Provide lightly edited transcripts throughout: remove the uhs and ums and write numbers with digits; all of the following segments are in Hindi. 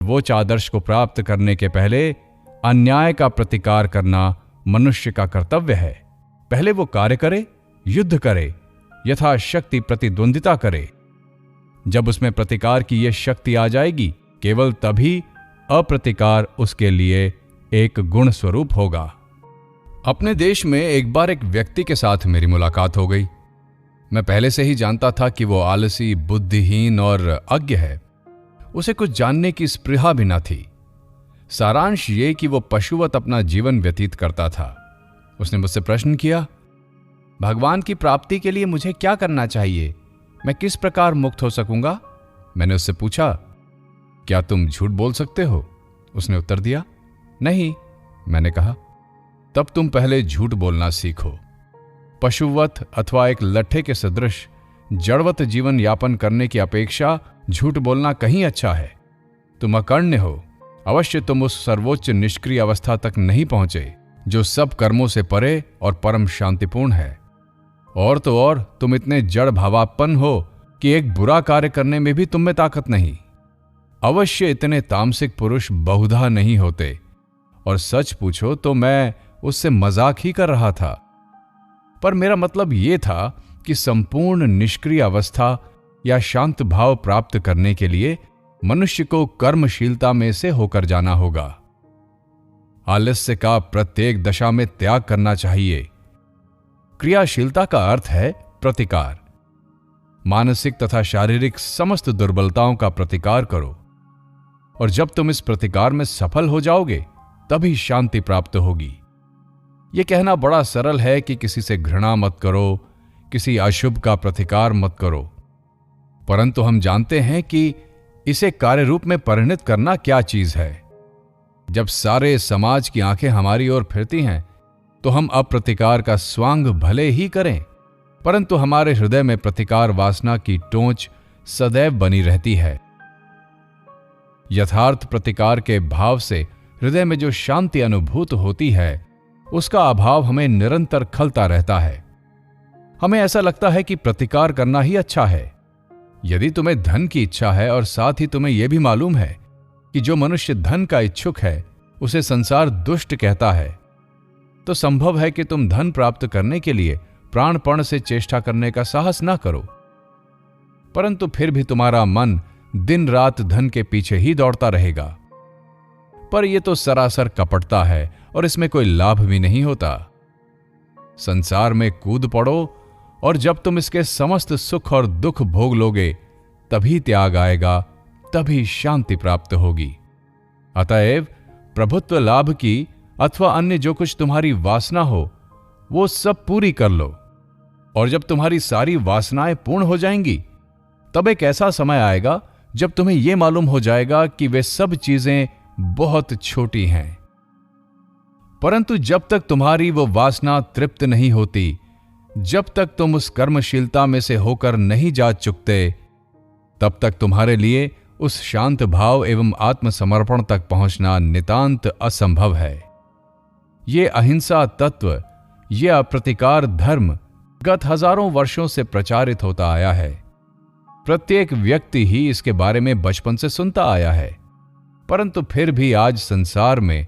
सर्वोच्च आदर्श को प्राप्त करने के पहले अन्याय का प्रतिकार करना मनुष्य का कर्तव्य है। पहले वो कार्य करे, युद्ध करे, यथाशक्ति प्रतिद्वंदिता करे। जब उसमें प्रतिकार की यह शक्ति आ जाएगी, केवल तभी अप्रतिकार उसके लिए एक गुण स्वरूप होगा। अपने देश में एक बार एक व्यक्ति के साथ मेरी मुलाकात हो गई। मैं पहले से ही जानता था कि वो आलसी, बुद्धिहीन और अज्ञ है। उसे कुछ जानने की स्पृहा भी न थी। सारांश ये कि वो पशुवत अपना जीवन व्यतीत करता था। उसने मुझसे प्रश्न किया, भगवान की प्राप्ति के लिए मुझे क्या करना चाहिए? मैं किस प्रकार मुक्त हो सकूंगा? मैंने उससे पूछा, क्या तुम झूठ बोल सकते हो? उसने उत्तर दिया, नहीं। मैंने कहा, तब तुम पहले झूठ बोलना सीखो। पशुवत अथवा एक लट्ठे के सदृश जड़वत जीवन यापन करने की अपेक्षा झूठ बोलना कहीं अच्छा है। तुम अकर्ण्य हो। अवश्य तुम उस सर्वोच्च निष्क्रिय अवस्था तक नहीं पहुंचे जो सब कर्मों से परे और परम शांतिपूर्ण है। और तो और तुम इतने जड़ भावापन्न हो कि एक बुरा कार्य करने में भी तुम में ताकत नहीं। अवश्य इतने तामसिक पुरुष बहुधा नहीं होते। और सच पूछो तो मैं उससे मजाक ही कर रहा था। पर मेरा मतलब यह था कि संपूर्ण निष्क्रिय अवस्था या शांत भाव प्राप्त करने के लिए मनुष्य को कर्मशीलता में से होकर जाना होगा। आलस्य का प्रत्येक दशा में त्याग करना चाहिए। क्रियाशीलता का अर्थ है प्रतिकार। मानसिक तथा शारीरिक समस्त दुर्बलताओं का प्रतिकार करो, और जब तुम इस प्रतिकार में सफल हो जाओगे तभी शांति प्राप्त होगी। यह कहना बड़ा सरल है कि किसी से घृणा मत करो, किसी अशुभ का प्रतिकार मत करो, परंतु हम जानते हैं कि इसे कार्य रूप में परिणत करना क्या चीज है। जब सारे समाज की आंखें हमारी ओर फिरती हैं तो हम अप्रतिकार का स्वांग भले ही करें, परंतु हमारे हृदय में प्रतिकार वासना की टोंच सदैव बनी रहती है। यथार्थ प्रतिकार के भाव से हृदय में जो शांति अनुभूत होती है, उसका अभाव हमें निरंतर खलता रहता है। हमें ऐसा लगता है कि प्रतिकार करना ही अच्छा है। यदि तुम्हें धन की इच्छा है और साथ ही तुम्हें यह भी मालूम है कि जो मनुष्य धन का इच्छुक है उसे संसार दुष्ट कहता है, तो संभव है कि तुम धन प्राप्त करने के लिए प्राणपण से चेष्टा करने का साहस ना करो। परंतु फिर भी तुम्हारा मन दिन रात धन के पीछे ही दौड़ता रहेगा। पर यह तो सरासर कपटता है और इसमें कोई लाभ भी नहीं होता। संसार में कूद पड़ो और जब तुम इसके समस्त सुख और दुख भोग लोगे तभी त्याग आएगा, तभी शांति प्राप्त होगी। अतएव प्रभुत्व लाभ की अथवा अन्य जो कुछ तुम्हारी वासना हो वो सब पूरी कर लो, और जब तुम्हारी सारी वासनाएं पूर्ण हो जाएंगी तब एक ऐसा समय आएगा जब तुम्हें यह मालूम हो जाएगा कि वे सब चीजें बहुत छोटी हैं। परंतु जब तक तुम्हारी वो वासना तृप्त नहीं होती, जब तक तुम उस कर्मशीलता में से होकर नहीं जा चुकते, तब तक तुम्हारे लिए उस शांत भाव एवं आत्मसमर्पण तक पहुंचना नितांत असंभव है। ये अहिंसा तत्व, ये अप्रतिकार धर्म गत हजारों वर्षों से प्रचारित होता आया है। प्रत्येक व्यक्ति ही इसके बारे में बचपन से सुनता आया है, परंतु फिर भी आज संसार में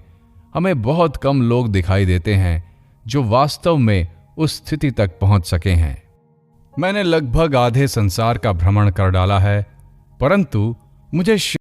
हमें बहुत कम लोग दिखाई देते हैं जो वास्तव में उस स्थिति तक पहुंच सके हैं। मैंने लगभग आधे संसार का भ्रमण कर डाला है, परंतु मुझे